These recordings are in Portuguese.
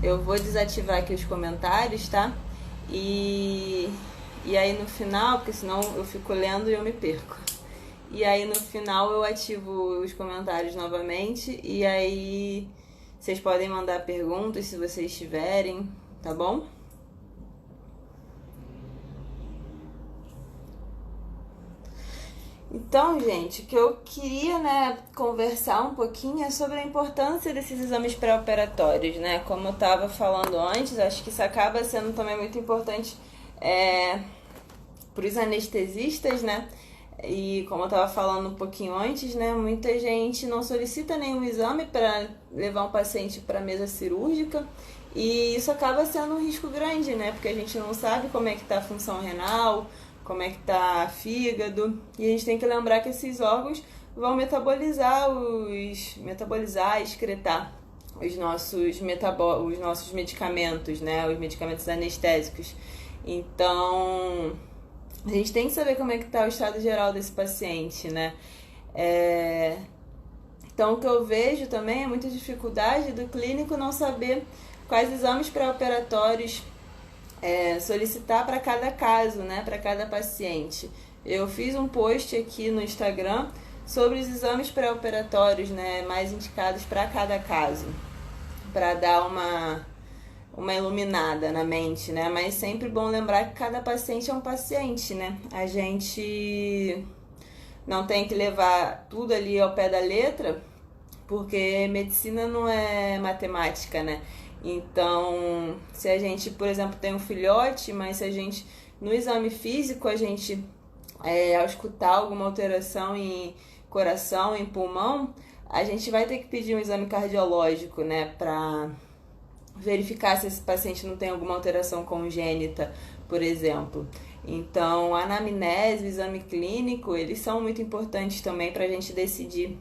Eu vou desativar aqui os comentários, tá? E aí no final, porque senão eu fico lendo e eu me perco. E aí no final eu ativo os comentários novamente e aí vocês podem mandar perguntas se vocês tiverem, tá bom? Então, gente, o que eu queria, né, conversar um pouquinho é sobre a importância desses exames pré-operatórios, né? Como eu estava falando antes, acho que isso acaba sendo também muito importante para os anestesistas, né? E como eu estava falando um pouquinho antes, né, muita gente não solicita nenhum exame para levar um paciente para a mesa cirúrgica e isso acaba sendo um risco grande, né? Porque a gente não sabe como é que está a função renal, como é que está fígado, e a gente tem que lembrar que esses órgãos vão metabolizar, excretar os nossos medicamentos, né? Os medicamentos anestésicos. Então, a gente tem que saber como é que está o estado geral desse paciente, né? Então, o que eu vejo também é muita dificuldade do clínico não saber quais exames pré-operatórios solicitar para cada caso, né? Para cada paciente. Eu fiz um post aqui no Instagram sobre os exames pré-operatórios, né? Mais indicados para cada caso, para dar uma iluminada na mente, né? Mas sempre bom lembrar que cada paciente é um paciente, né? A gente não tem que levar tudo ali ao pé da letra, porque medicina não é matemática, né? Então, se a gente, por exemplo, tem um filhote, mas se a gente, no exame físico, a gente, ao escutar alguma alteração em coração, em pulmão, a gente vai ter que pedir um exame cardiológico, né? Pra verificar se esse paciente não tem alguma alteração congênita, por exemplo. Então, a anamnese, o exame clínico, eles são muito importantes também para a gente decidir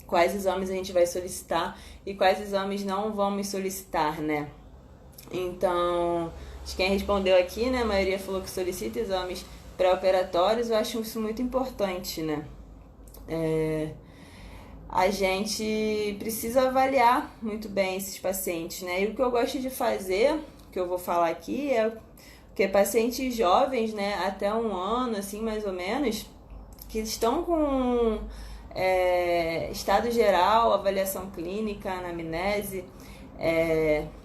quais exames a gente vai solicitar e quais exames não vamos solicitar, né? Então, de quem respondeu aqui, né, a maioria falou que solicita exames pré-operatórios, eu acho isso muito importante, né? A gente precisa avaliar muito bem esses pacientes, né? E o que eu gosto de fazer, que eu vou falar aqui, é que pacientes jovens, né, até 1 ano, assim, mais ou menos, que estão com estado geral, avaliação clínica, anamnese,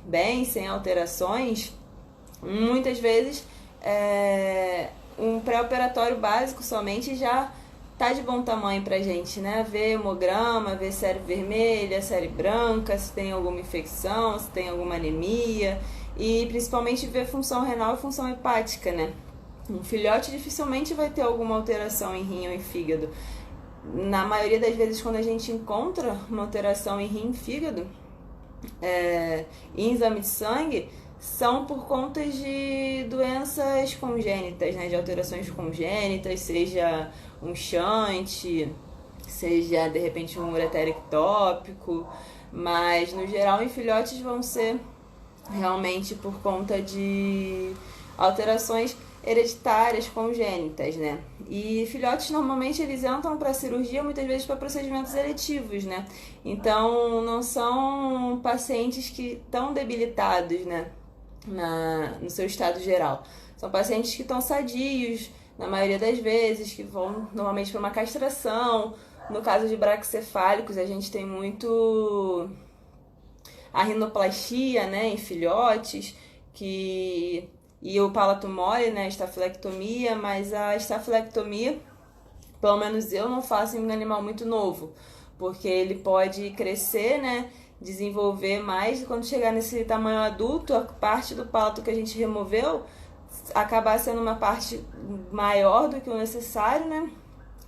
bem, sem alterações, muitas vezes um pré-operatório básico somente já tá de bom tamanho pra gente, né? Ver hemograma, ver série vermelha, série branca, se tem alguma infecção, se tem alguma anemia e principalmente ver função renal e função hepática, né? Um filhote dificilmente vai ter alguma alteração em rim ou em fígado. Na maioria das vezes, quando a gente encontra uma alteração em rim e fígado, em exame de sangue, são por conta de doenças congênitas, né? De alterações congênitas, seja um shunt, seja de repente um ureter ectópico, mas no geral em filhotes vão ser realmente por conta de alterações hereditárias congênitas, né? E filhotes normalmente eles entram para cirurgia muitas vezes para procedimentos eletivos, né? Então não são pacientes que estão debilitados, né? No seu estado geral. São pacientes que estão sadios, na maioria das vezes, que vão normalmente para uma castração. No caso de braquicefálicos, a gente tem muito a rinoplastia, né, em filhotes, e o palato mole, né, a estafilectomia, mas a estafilectomia, pelo menos eu não faço em um animal muito novo, porque ele pode crescer, né, desenvolver mais, e quando chegar nesse tamanho adulto, a parte do palato que a gente removeu acabar sendo uma parte maior do que o necessário, né,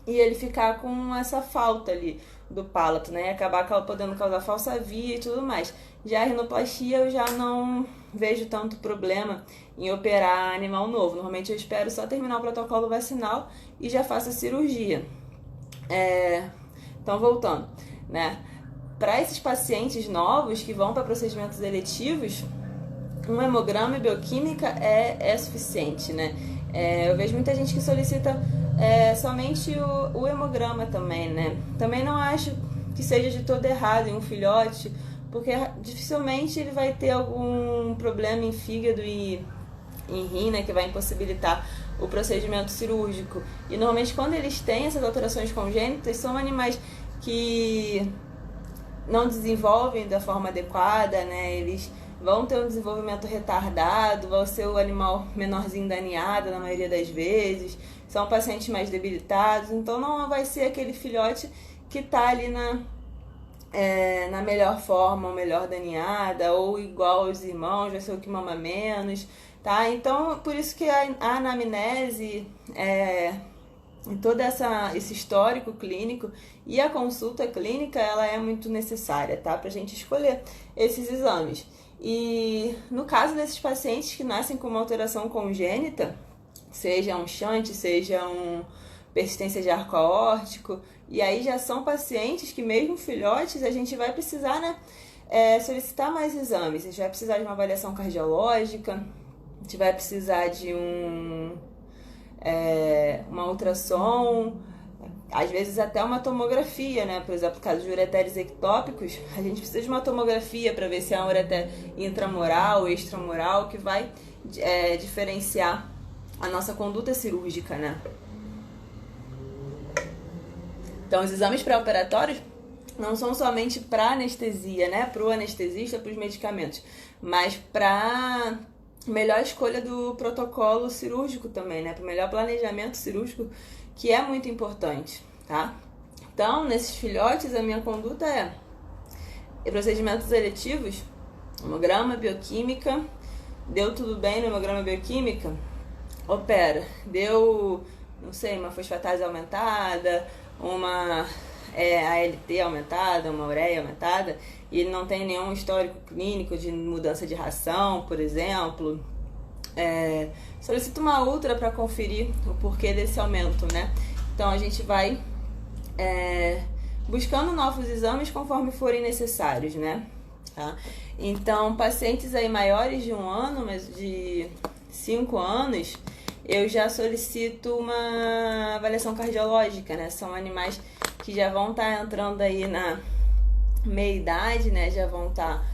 e ele ficar com essa falta ali do palato, né, e acabar podendo causar falsa via e tudo mais. Já a rinoplastia eu já não vejo tanto problema em operar animal novo. Normalmente eu espero só terminar o protocolo vacinal e já faço a cirurgia. Então, voltando, né? Para esses pacientes novos que vão para procedimentos eletivos, um hemograma e bioquímica é suficiente, né? Eu vejo muita gente que solicita somente o hemograma também, né? Também não acho que seja de todo errado em um filhote porque dificilmente ele vai ter algum problema em fígado e em rim, né, que vai impossibilitar o procedimento cirúrgico. E normalmente quando eles têm essas alterações congênitas, são animais que não desenvolvem da forma adequada, né? Eles vão ter um desenvolvimento retardado, vão ser o animal menorzinho da ninhada na maioria das vezes, são pacientes mais debilitados, então não vai ser aquele filhote que está ali na melhor forma, o melhor da ninhada, ou igual aos irmãos, vai ser o que mama menos, tá? Então, por isso que a anamnese, todo esse histórico clínico e a consulta clínica, ela é muito necessária, tá? Pra gente escolher esses exames. E no caso desses pacientes que nascem com uma alteração congênita, seja um shunt, seja persistência de arco aórtico, e aí já são pacientes que mesmo filhotes a gente vai precisar, né, solicitar mais exames. A gente vai precisar de uma avaliação cardiológica, a gente vai precisar de uma ultrassom, às vezes até uma tomografia, né? Por exemplo, no caso de ureteres ectópicos, a gente precisa de uma tomografia para ver se é um ureter intramural ou extramural, que vai diferenciar a nossa conduta cirúrgica, né? Então, os exames pré-operatórios não são somente para anestesia, né? Para o anestesista, para os medicamentos, mas para melhor escolha do protocolo cirúrgico também, né? Para o melhor planejamento cirúrgico, que é muito importante, tá? Então, nesses filhotes, a minha conduta é procedimentos eletivos, hemograma, bioquímica, deu tudo bem no hemograma bioquímica, opera, deu, não sei, uma fosfatase aumentada, uma ALT aumentada, uma ureia aumentada, e ele não tem nenhum histórico clínico de mudança de ração, por exemplo, solicita uma ultra para conferir o porquê desse aumento, né? Então a gente vai buscando novos exames conforme forem necessários, né? Tá? Então, pacientes aí maiores de 1 ano, mas de 5 anos, eu já solicito uma avaliação cardiológica, né? São animais que já vão estar entrando aí na meia-idade, né? Já vão estar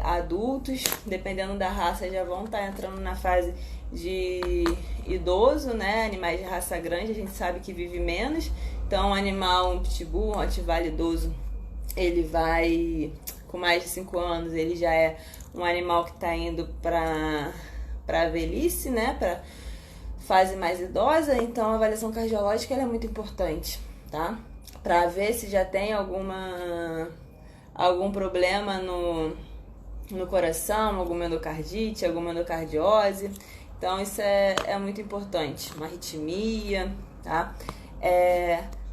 adultos, dependendo da raça, já vão estar entrando na fase de idoso, né? Animais de raça grande, a gente sabe que vive menos. Então, um pitbull, um rottweiler idoso, ele vai, com mais de 5 anos, ele já é um animal que está indo para a velhice, né? Para fase mais idosa. Então, a avaliação cardiológica ela é muito importante, tá? Para ver se já tem algum problema no coração, alguma endocardite, alguma endocardiose. Então, isso é muito importante. Uma arritmia, tá?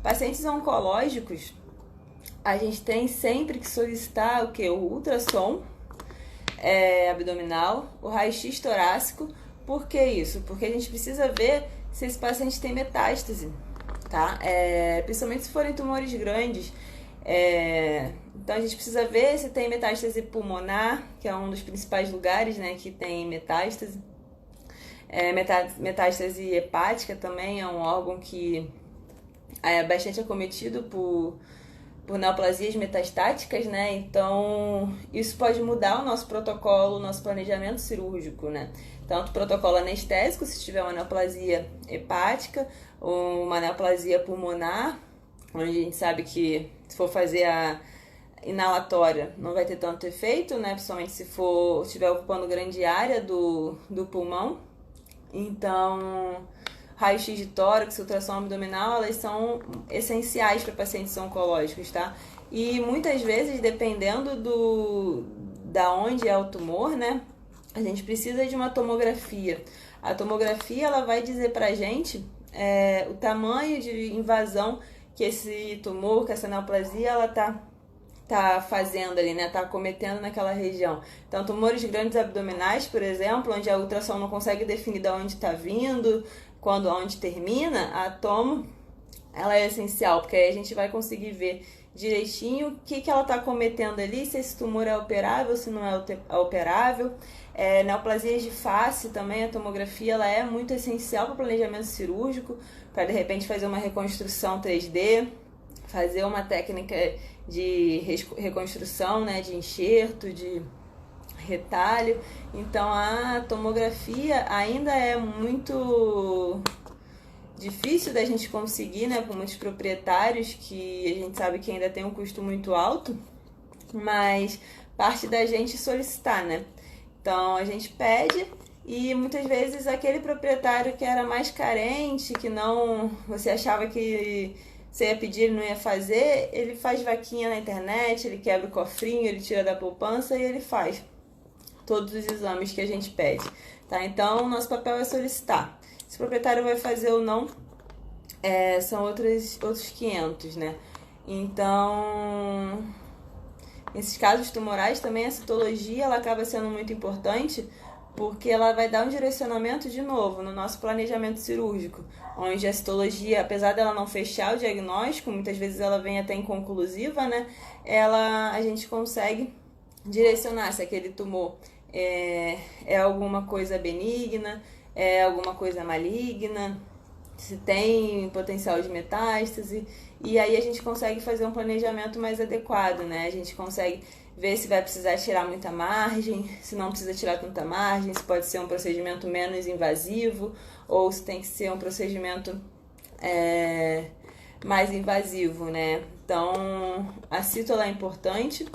Pacientes oncológicos, a gente tem sempre que solicitar o quê? O ultrassom abdominal, o raio-x torácico. Por que isso? Porque a gente precisa ver se esse paciente tem metástase, tá? Principalmente se forem tumores grandes. Então a gente precisa ver se tem metástase pulmonar, que é um dos principais lugares, né, que tem metástase. Metástase hepática também é um órgão que é bastante acometido por neoplasias metastáticas, né? Então, isso pode mudar o nosso protocolo, o nosso planejamento cirúrgico, né? Tanto o protocolo anestésico, se tiver uma neoplasia hepática, ou uma neoplasia pulmonar, onde a gente sabe que se for fazer a inalatória não vai ter tanto efeito, né? Principalmente se estiver ocupando grande área do pulmão. Então, raio-x de tórax, ultrassom abdominal, elas são essenciais para pacientes oncológicos, tá? E muitas vezes, dependendo da onde é o tumor, né? A gente precisa de uma tomografia. A tomografia, ela vai dizer pra gente o tamanho de invasão que esse tumor, que essa neoplasia, ela tá fazendo ali, né? Tá acometendo naquela região. Então, tumores grandes abdominais, por exemplo, onde a ultrassom não consegue definir de onde está vindo, onde termina, a tomo, ela é essencial, porque aí a gente vai conseguir ver direitinho o que ela está cometendo ali, se esse tumor é operável, se não é operável. Neoplasias de face também, a tomografia ela é muito essencial para o planejamento cirúrgico, para de repente fazer uma reconstrução 3D, fazer uma técnica de reconstrução, né, de enxerto, de retalho. Então a tomografia ainda é muito difícil da gente conseguir, né, por muitos proprietários, que a gente sabe que ainda tem um custo muito alto, mas parte da gente solicitar, né? Então a gente pede e muitas vezes aquele proprietário que era mais carente, que não, você achava que você ia pedir, ele não ia fazer, ele faz vaquinha na internet, ele quebra o cofrinho, ele tira da poupança e ele faz todos os exames que a gente pede, tá? Então nosso papel é solicitar. Se o proprietário vai fazer ou não, são outros 500, né? Então, nesses casos tumorais também a citologia ela acaba sendo muito importante, porque ela vai dar um direcionamento de novo no nosso planejamento cirúrgico, onde a citologia, apesar dela não fechar o diagnóstico, muitas vezes ela vem até inconclusiva, né? A gente consegue direcionar se aquele tumor é alguma coisa benigna, é alguma coisa maligna, se tem potencial de metástase, e aí a gente consegue fazer um planejamento mais adequado, né? A gente consegue ver se vai precisar tirar muita margem, se não precisa tirar tanta margem, se pode ser um procedimento menos invasivo, ou se tem que ser um procedimento mais invasivo, né? Então, a cito ela é importante,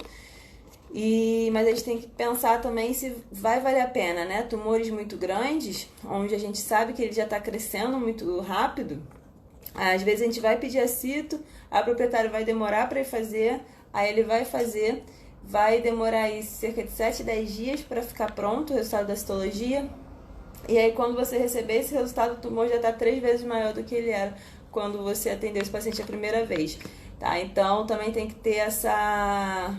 mas a gente tem que pensar também se vai valer a pena, né? Tumores muito grandes, onde a gente sabe que ele já está crescendo muito rápido, às vezes a gente vai pedir a cito, a proprietária vai demorar para ir fazer, aí ele vai fazer, vai demorar aí cerca de 7, 10 dias para ficar pronto o resultado da citologia, e aí quando você receber esse resultado, o tumor já está 3 vezes maior do que ele era quando você atendeu esse paciente a primeira vez, tá? Então também tem que ter essa...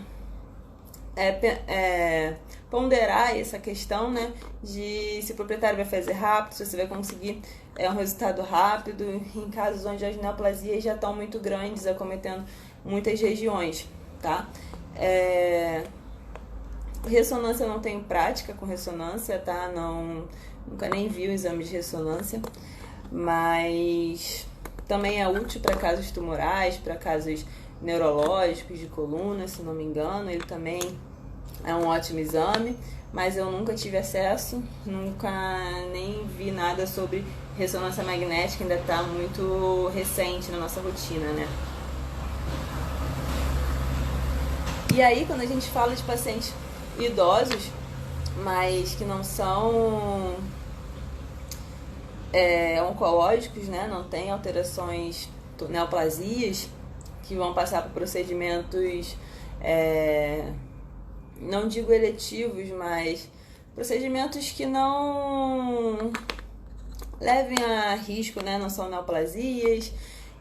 ponderar essa questão, né, de se o proprietário vai fazer rápido, se você vai conseguir um resultado rápido, em casos onde as neoplasias já estão muito grandes, acometendo muitas regiões, tá? Ressonância, eu não tenho prática com ressonância, tá? Nunca nem vi o exame de ressonância, mas também é útil para casos tumorais, para casos neurológicos, de coluna, se não me engano. Ele também é um ótimo exame, mas eu nunca tive acesso, nunca nem vi nada sobre ressonância magnética, ainda está muito recente na nossa rotina, né? E aí, quando a gente fala de pacientes idosos, mas que não são oncológicos, né? Não tem alterações, neoplasias, que vão passar por procedimentos, não digo eletivos, mas procedimentos que não levem a risco, né? Não são neoplasias.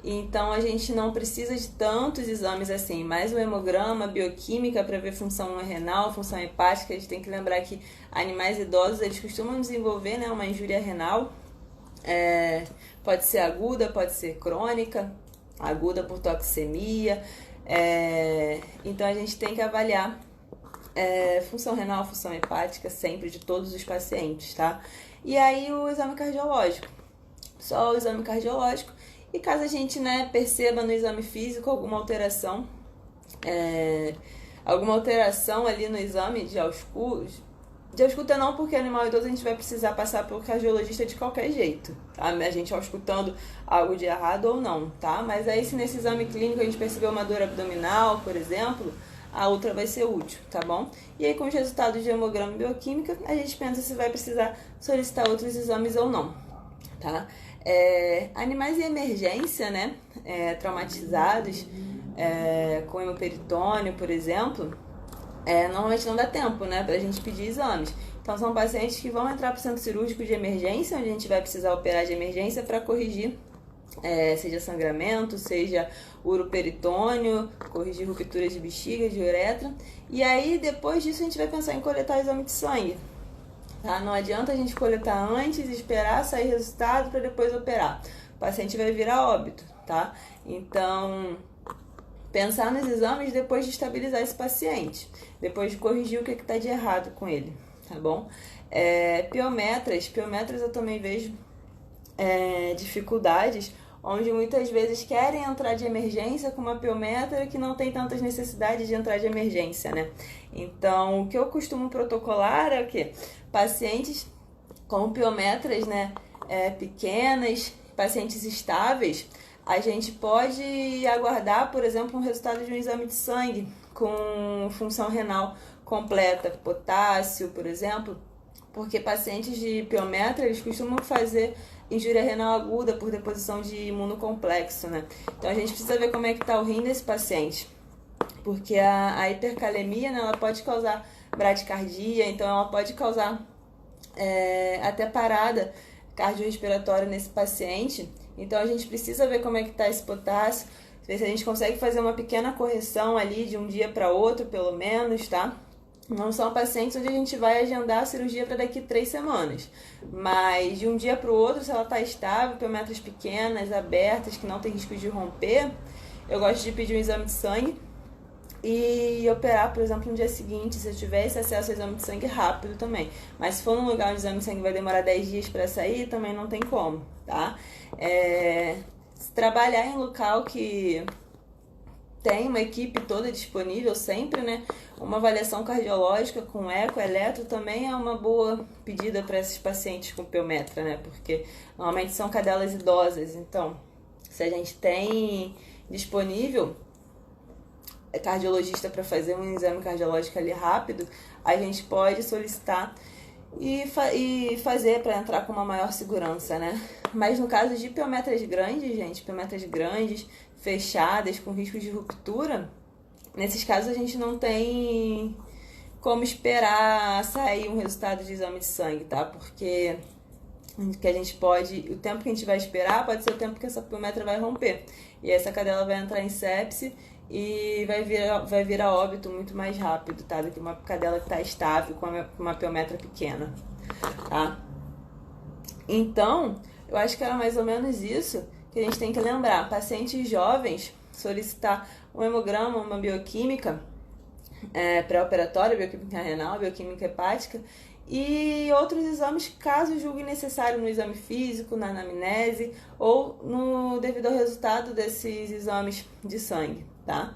Então a gente não precisa de tantos exames assim, mais um hemograma, bioquímica para ver função renal, função hepática. A gente tem que lembrar que animais idosos eles costumam desenvolver, né, uma injúria renal, pode ser aguda, pode ser crônica, aguda por toxemia, então a gente tem que avaliar função renal, função hepática sempre de todos os pacientes, tá? E aí o exame cardiológico, só o exame cardiológico. E caso a gente, né, perceba no exame físico alguma alteração ali no exame de ausculta não, porque animal idoso a gente vai precisar passar pelo cardiologista de qualquer jeito, tá? A gente auscultando algo de errado ou não, tá? Mas aí se nesse exame clínico a gente perceber uma dor abdominal, por exemplo, a outra vai ser útil, tá bom? E aí com os resultados de hemograma e bioquímica, a gente pensa se vai precisar solicitar outros exames ou não, tá? Animais em emergência, né, traumatizados, com hemoperitônio, por exemplo, normalmente não dá tempo, né, pra gente pedir exames. Então são pacientes que vão entrar para o centro cirúrgico de emergência, onde a gente vai precisar operar de emergência para corrigir, seja sangramento, seja uroperitônio, corrigir ruptura de bexiga, de uretra. E aí depois disso a gente vai pensar em coletar exame de sangue. Tá? Não adianta a gente coletar antes, esperar sair resultado para depois operar. O paciente vai virar óbito, tá? Então, pensar nos exames depois de estabilizar esse paciente, depois de corrigir o que está de errado com ele, tá bom? Piometras eu também vejo dificuldades, onde muitas vezes querem entrar de emergência com uma piometra que não tem tantas necessidades de entrar de emergência, né? Então, o que eu costumo protocolar é o quê? Pacientes com piometras, né, pequenas, pacientes estáveis, a gente pode aguardar, por exemplo, um resultado de um exame de sangue com função renal completa, potássio, por exemplo, porque pacientes de piometra, eles costumam fazer injúria renal aguda por deposição de imunocomplexo, né? Então a gente precisa ver como é que está o rim desse paciente, porque a hipercalemia, né, ela pode causar bradicardia, então ela pode causar até parada cardiorrespiratória nesse paciente. Então a gente precisa ver como é que está esse potássio, ver se a gente consegue fazer uma pequena correção ali de um dia para outro, pelo menos, tá? Não são pacientes onde a gente vai agendar a cirurgia para daqui 3 semanas, mas de um dia para o outro, se ela está estável, piometras pequenas, abertas, que não tem risco de romper, eu gosto de pedir um exame de sangue e operar, por exemplo, no dia seguinte, se eu tiver esse acesso ao exame de sangue rápido também. Mas se for num lugar onde o exame de sangue vai demorar 10 dias para sair, também não tem como, tá? Se trabalhar em local que tem uma equipe toda disponível sempre, né? Uma avaliação cardiológica com eco, eletro também é uma boa pedida para esses pacientes com piometra, né? Porque normalmente são cadelas idosas, então se a gente tem disponível cardiologista para fazer um exame cardiológico ali rápido, a gente pode solicitar e fazer para entrar com uma maior segurança, né? Mas no caso de piometras grandes, gente, piometras grandes, fechadas, com risco de ruptura, nesses casos a gente não tem como esperar sair um resultado de exame de sangue, tá? Porque que a gente pode, o tempo que a gente vai esperar pode ser o tempo que essa piometra vai romper. E essa cadela vai entrar em sepse e vai vir a óbito muito mais rápido, tá? Do que uma cadela que está estável com uma piometra pequena, tá? Então, eu acho que era mais ou menos isso que a gente tem que lembrar. Pacientes jovens, solicitar um hemograma, uma bioquímica pré-operatória, bioquímica renal, bioquímica hepática e outros exames, caso julgue necessário, no exame físico, na anamnese ou devido ao resultado desses exames de sangue, tá?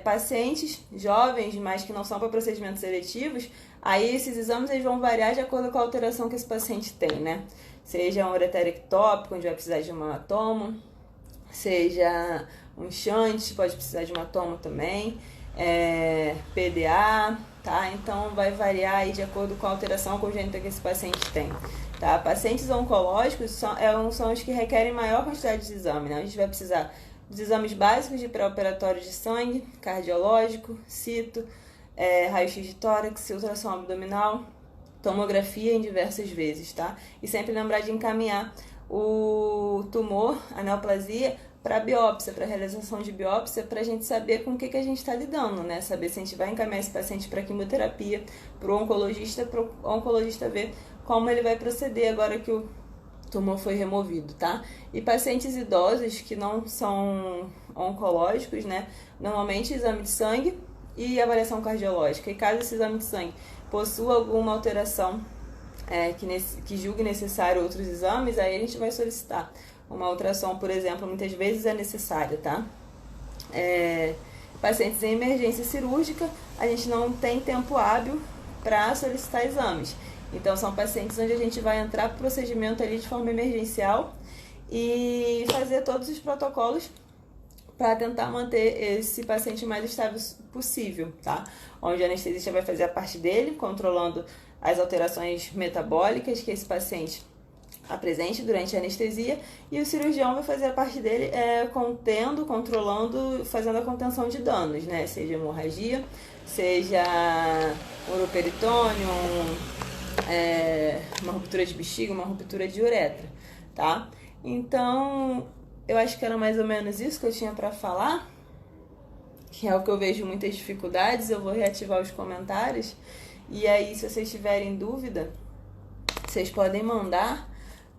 Pacientes jovens, mas que não são para procedimentos seletivos, aí esses exames eles vão variar de acordo com a alteração que esse paciente tem, né? Seja um ureter ectópico, onde vai precisar de um hematomo, seja um shunt, pode precisar de um hematomo também, PDA, tá? Então vai variar aí de acordo com a alteração congênita que esse paciente tem, tá? Pacientes oncológicos são os que requerem maior quantidade de exame, né? A gente vai precisar dos exames básicos de pré-operatório de sangue, cardiológico, cito, raio-x de tórax, ultrassom abdominal, tomografia em diversas vezes, tá? E sempre lembrar de encaminhar o tumor, a neoplasia, para biópsia, para realização de biópsia, para a gente saber com o que a gente está lidando, né? Saber se a gente vai encaminhar esse paciente para quimioterapia, para o oncologista ver como ele vai proceder agora que o tumor foi removido, tá? E pacientes idosos que não são oncológicos, né? Normalmente exame de sangue e avaliação cardiológica. E caso esse exame de sangue possua alguma alteração que julgue necessário outros exames, aí a gente vai solicitar uma ultrassom, por exemplo, muitas vezes é necessária, tá? Pacientes em emergência cirúrgica, a gente não tem tempo hábil para solicitar exames. Então, são pacientes onde a gente vai entrar para o procedimento ali de forma emergencial e fazer todos os protocolos para tentar manter esse paciente o mais estável possível, tá? Onde o anestesista vai fazer a parte dele, controlando as alterações metabólicas que esse paciente apresente durante a anestesia, e o cirurgião vai fazer a parte dele controlando, fazendo a contenção de danos, né? Seja hemorragia, seja uroperitônio, uma ruptura de bexiga, uma ruptura de uretra, tá? Então, eu acho que era mais ou menos isso que eu tinha para falar, que é o que eu vejo muitas dificuldades. Eu vou reativar os comentários, e aí, se vocês tiverem dúvida, vocês podem mandar,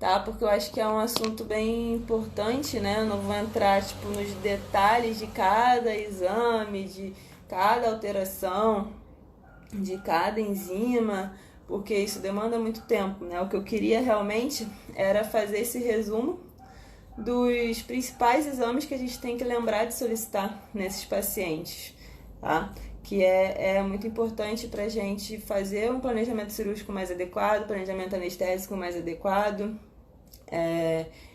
tá? Porque eu acho que é um assunto bem importante, né? Eu não vou entrar, nos detalhes de cada exame, de cada alteração, de cada enzima, porque isso demanda muito tempo, né? O que eu queria realmente era fazer esse resumo dos principais exames que a gente tem que lembrar de solicitar nesses pacientes, tá? Que é muito importante para a gente fazer um planejamento cirúrgico mais adequado, planejamento anestésico mais adequado,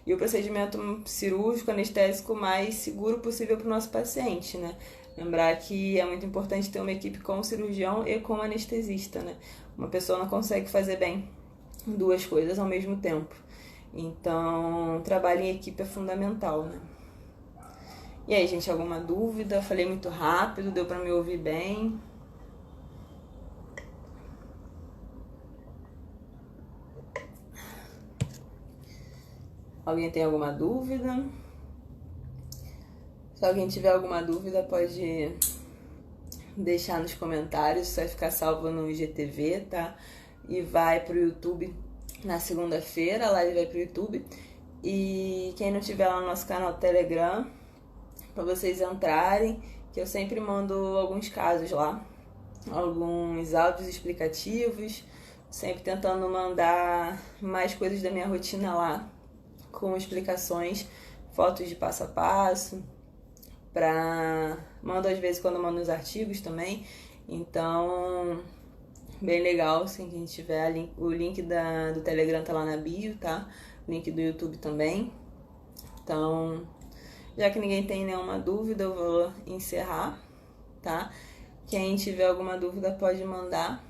e o procedimento cirúrgico anestésico mais seguro possível para o nosso paciente, né? Lembrar que é muito importante ter uma equipe com cirurgião e com anestesista, né? Uma pessoa não consegue fazer bem duas coisas ao mesmo tempo. Então, trabalho em equipe é fundamental, né? E aí, gente, alguma dúvida? Falei muito rápido, deu pra me ouvir bem? Alguém tem alguma dúvida? Se alguém tiver alguma dúvida, pode deixar nos comentários. Isso vai ficar salvo no IGTV, tá? E vai pro YouTube na segunda-feira, a live vai pro YouTube. E quem não tiver lá no nosso canal do Telegram, para vocês entrarem, que eu sempre mando alguns casos lá, alguns áudios explicativos, sempre tentando mandar mais coisas da minha rotina lá, com explicações, fotos de passo a passo, mando às vezes quando mando os artigos também, então bem legal, se quem tiver o link do Telegram tá lá na bio, tá? O link do YouTube também. Então, já que ninguém tem nenhuma dúvida, eu vou encerrar, tá? Quem tiver alguma dúvida pode mandar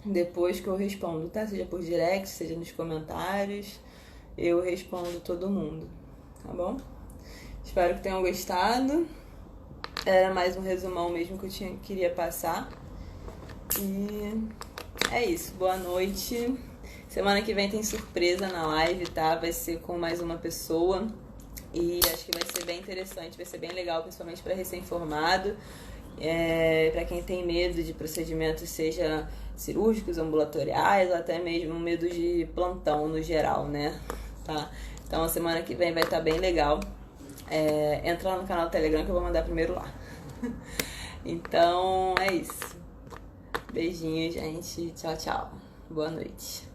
depois que eu respondo, tá? Seja por direct, seja nos comentários, eu respondo todo mundo, tá bom? Espero que tenham gostado. Era mais um resumão mesmo que eu queria passar. E é isso, boa noite. Semana que vem tem surpresa na live, tá? Vai ser com mais uma pessoa. E acho que vai ser bem interessante, vai ser bem legal, principalmente para recém-formado, para quem tem medo de procedimentos, seja cirúrgicos, ambulatoriais, ou até mesmo medo de plantão no geral, né? Tá? Então a semana que vem vai estar bem legal. Entra lá no canal do Telegram que eu vou mandar primeiro lá. Então é isso. Beijinho, gente. Tchau, tchau. Boa noite.